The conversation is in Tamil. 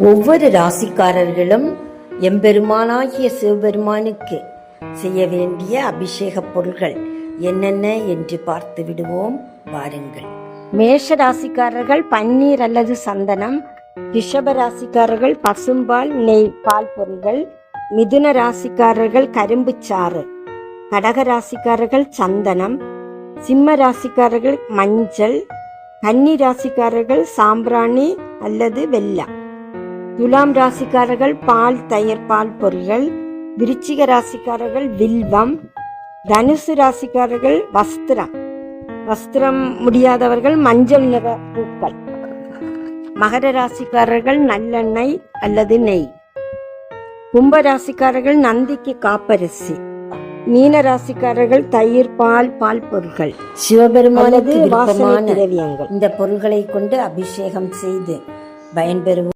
ஒவ்வொரு ராசிக்காரர்களும் எம்பெருமானாகிய சிவபெருமானுக்கு செய்ய வேண்டிய அபிஷேக பொருள்கள் என்னென்ன என்று பார்த்து விடுவோம் வாருங்கள். மேஷ ராசிக்காரர்கள் பன்னீர் அல்லது சந்தனம், ரிஷப ராசிக்காரர்கள் பசும்பால் நெய் பால் பொருள்கள், மிதுன ராசிக்காரர்கள் கரும்பு சாறு, கடக ராசிக்காரர்கள் சந்தனம், சிம்ம ராசிக்காரர்கள் மஞ்சள், கன்னி ராசிக்காரர்கள் சாம்பிராணி அல்லது வெல்லம், துலாம் ராசிக்காரர்கள் பால் தயிர் பால் பொருள்கள், விருச்சிக ராசிக்காரர்கள் வில்வம், தனுசு ராசிக்காரர்கள் வஸ்திரம் முடியாதவர்கள் மஞ்சள் நிற பூக்கள், மகர ராசிக்காரர்கள் நல்லெண்ணெய் அல்லது நெய், கும்ப ராசிக்காரர்கள் நந்திக்கு காப்பரிசி, மீன ராசிக்காரர்கள் தயிர் பால் பால் பொருட்கள், சிவபெருமானது வாசனை திரவியங்கள். இந்த பொருள்களை கொண்டு அபிஷேகம் செய்து பயன்பெறுவோம்.